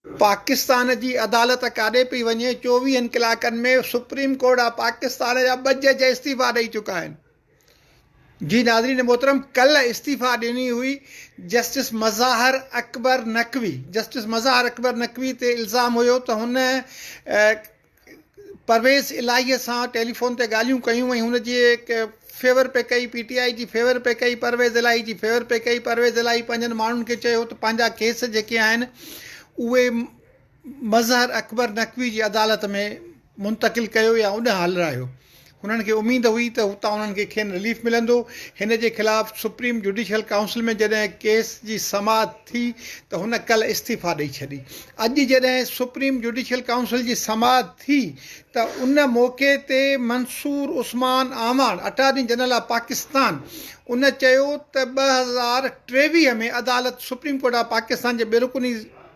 पाकिस्तान जी अदालत काॾे पई वञे 24 कलाकनि में सुप्रीम कोर्ट आहे पाकिस्तान जा 2 जज इस्तीफ़ा ॾेई चुका आहिनि। जी नाज़रीन मोहतरम, कल्ह इस्तीफ़ा ॾिनी हुई जस्टिस मज़ाहिर अकबर नक़वी। जस्टिस मज़ाहिर अकबर नक़वी ते इल्ज़ाम हुयो त हुन परवेज़ इलाहीअ सां टेलीफोन ते ॻाल्हियूं कयूं ऐं हुनजी फेवर पे कई, PTI जी फेवर पे कई, परवेज़ इलाही जी फेवर पे कई। परवेज़ इलाही पंहिंजनि माण्हुनि खे चयो त पंहिंजा केस जेके आहिनि उहे मज़हर अकबर नक़वी जी अदालत में मुंतक़िल कयो या उन हलायो। हुननि खे उमेद हुई त हुतां उन्हनि खे खेनि रिलीफ मिलंदो। हिन जे ख़िलाफ़ु सुप्रीम जुडिशल काउंसिल में जॾहिं केस जी समाअत थी त हुन कल्ह इस्तीफ़ा ॾेई छॾी। अॼु जॾहिं सुप्रीम जुडिशल काउंसिल जी समाअत थी त उन मौक़े ते मंसूर उस्मान आमान, अटॉर्नी जनरल ऑफ पाकिस्तान, उन चयो त 2023 में अदालत सुप्रीम कोर्ट ऑफ पाकिस्तान जे बेरुकनी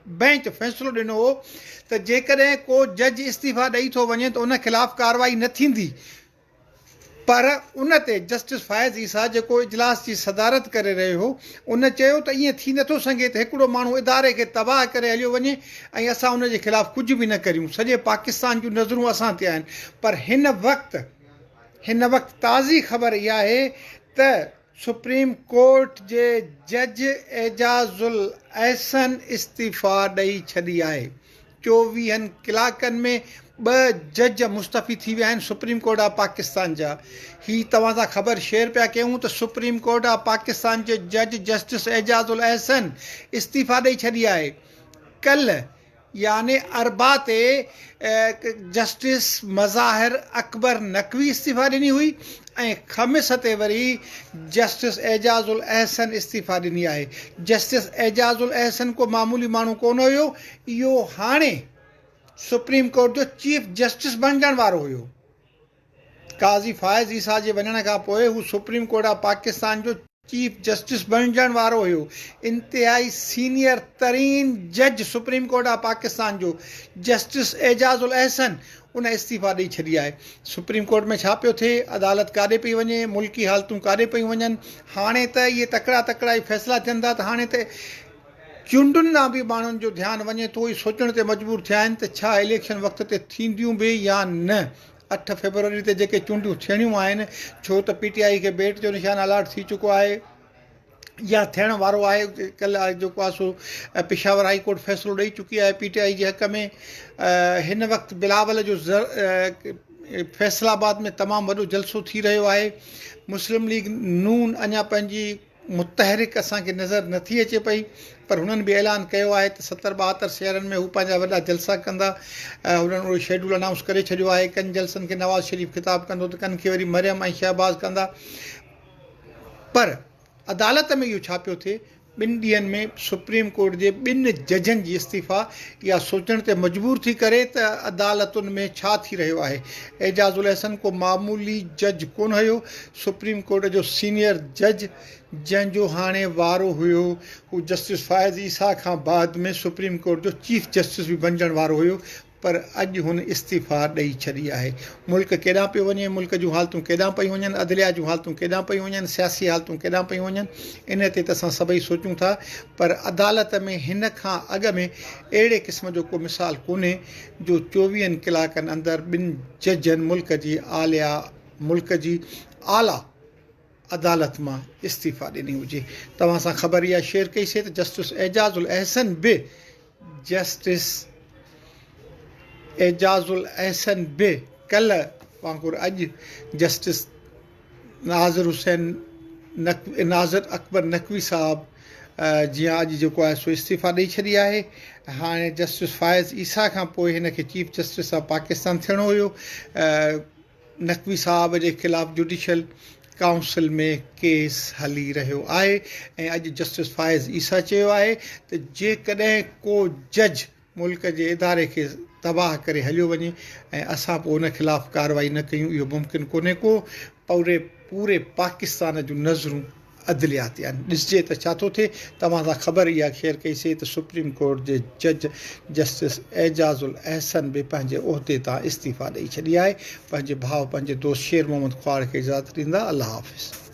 बेंच फ़ैसिलो ॾिनो हो त जेकॾहिं को जज इस्तीफ़ा ॾेई थो वञे त उन ख़िलाफ़ु कार्रवाई न थींदी। पर उन ते जस्टिस फ़ाइज़ ईसा जेको इजलास जी सदारत करे रहियो हो, उन चयो त ईअं थी नथो सघे त हिकिड़ो माण्हू इदारे खे तबाह करे हलियो वञे ऐं असां उन जे ख़िलाफ़ु कुझु बि न करियूं। सॼे पाकिस्तान जूं नज़रूं असां ते आहिनि। पर हिन वक़्तु ताज़ी ख़बर इहा आहे त सुप्रीम कोर्ट जे जज एजाज़ुल अहसन इस्तीफ़ा ॾेई छॾी आहे। 24 कलाकनि में 2 जज मुस्तफ़ी थी विया आहिनि सुप्रीम कोर्ट ऑफ पाकिस्तान जा। ही तव्हां सां ख़बर शेयर पिया कयूं त सुप्रीम कोर्ट ऑफ पाकिस्तान जे जज जस्टिस एजाज़ुल अहसन इस्तीफ़ा ॾेई छॾी आहे। कल्ह याने अरबा ते जस्टिस मज़ाहिर अकबर नक़वी इस्तीफ़ा ॾिनी हुई ऐं ख़मीस ते वरी जस्टिस एजाज़ुल अहसन इस्तीफ़ा ॾिनी आहे। जस्टिस एजाज़ुल अहसन को मामूली माण्हू कोन हुयो, इहो हाणे सुप्रीम कोर्ट जो चीफ जस्टिस बणजण वारो हुयो। काज़ी फ़ाइज़ ईसा जे वञण खां पोइ हू सुप्रीम कोर्ट ऑफ पाकिस्तान जो चीफ जस्टिस बणजण वारो हुयो। इंतिहाई सीनियर तरीन जज सुप्रीम कोर्ट ऑफ पाकिस्तान जो जस्टिस एजाज़ुल अहसन उन इस्तीफ़ा ॾेई छॾी आहे। सुप्रीम कोर्ट में छा पियो थिए, अदालत काॾे पई वञे, मुल्की हालतूं काॾे पयूं वञनि। हाणे त इहे तकड़ा ई फ़ैसिला थियनि था त हाणे त चूंडुनि ॾांहुं बि माण्हुनि जो ध्यानु वञे थो। सोचण ते मजबूर थिया आहिनि त छा इलेक्शन वक़्त ते थींदियूं बि या न। 8 फरवरी ते जेके चूंडियूं थियणियूं आहिनि, छो त PTI खे बेट जो निशान अलॉट थी चुको आहे या थियण वारो आहे। कल्ह जेको आहे सो पेशावर हाई कोर्ट फ़ैसिलो ॾेई चुकी आहे PTI जे हक़ में। हिन वक़्तु बिलावल जो फैसलाबाद में तमामु वॾो जलसो थी रहियो आहे। मुस्लिम लीग नून अञा पंहिंजी मुतहरिक असांखे नज़र नथी अचे पई, पर हुननि बि ऐलान कयो आहे त 70-72 शहरनि में हू पंहिंजा वॾा जलसा कंदा। हुननि उहो शेड्यूल अनाउंस करे छॾियो आहे। कनि जलसनि खे नवाज़ शरीफ़ ख़िताब कंदो त कनि खे वरी मरियम ऐं शहबाज़ कंदा। पर अदालत में इहो छा पियो थिए, 2 ॾींहंनि में सुप्रीम कोर्ट जे 2 जजनि जी इस्तीफ़ा इहा सोचण ते मजबूर थी करे त अदालतुनि में छा थी रहियो आहे। एजाज़ुल अहसन को मामूली जज कोन हुयो, सुप्रीम कोर्ट जो सीनियर जज जंहिंजो हाणे वारो हुयो हू जस्टिस फ़ाइज़ ईसा खां बाद में सुप्रीम कोर्ट जो चीफ जस्टिस बि बणजण वारो हुयो। पर अॼु हुन इस्तीफ़ा ॾेई छॾी आहे। मुल्क केॾांहुं पियो वञे, मुल्क जूं हालतूं केॾांहुं पयूं वञनि, अदलिया जूं हालतूं केॾांहुं पयूं वञनि, सियासी हालतूं केॾांहुं पयूं वञनि, इन ते त असां सभई सोचूं था। पर अदालत में हिन खां अॻु में अहिड़े क़िस्म जो को मिसाल कोन्हे जो 24 कलाकनि अंदरि 2 जजनि मुल्क जी आला अदालत मां इस्तीफ़ा ॾिनी हुजे। तव्हां सां ख़बर इहा शेयर कईसीं त जस्टिस एजाज़ुल अहसन बि कल्ह वांगुरु अॼु जस्टिस नाज़िर अकबर नक़वी साहब जीअं अॼु जेको आहे सो इस्तीफ़ा ॾेई छॾी आहे। हाणे जस्टिस फ़ाइज़ ईसा खां पोइ हिन खे चीफ जस्टिस ऑफ पाकिस्तान थियणो हुयो। नक़वी साहब जे ख़िलाफ़ु जुडिशल काउंसिल में केस हली रहियो आहे ऐं अॼु जस्टिस फ़ाइज़ ईसा चयो आहे त जेकॾहिं को जज मुल्क जे इदारे खे तबाह करे हलियो वञे ऐं असां पोइ उन ख़िलाफ़ु कार्रवाई न कयूं, इहो मुमकिन कोन्हे को। पूरे पाकिस्तान जूं नज़रूं अदलिया ते आहिनि। ॾिसजे त छा थो थिए। तव्हां सां ख़बर इहा शेयर कईसीं त सुप्रीम कोर्ट जे जज जस्टिस एजाज़ुल अहसन बि पंहिंजे उहिदे तां इस्तीफ़ा ॾेई छॾी आहे। पंहिंजे भाउ पंहिंजे दोस्त शेर मोहम्मद ख़्वार खे इजाज़त ॾींदा। अल्लाह हाफ़िज़।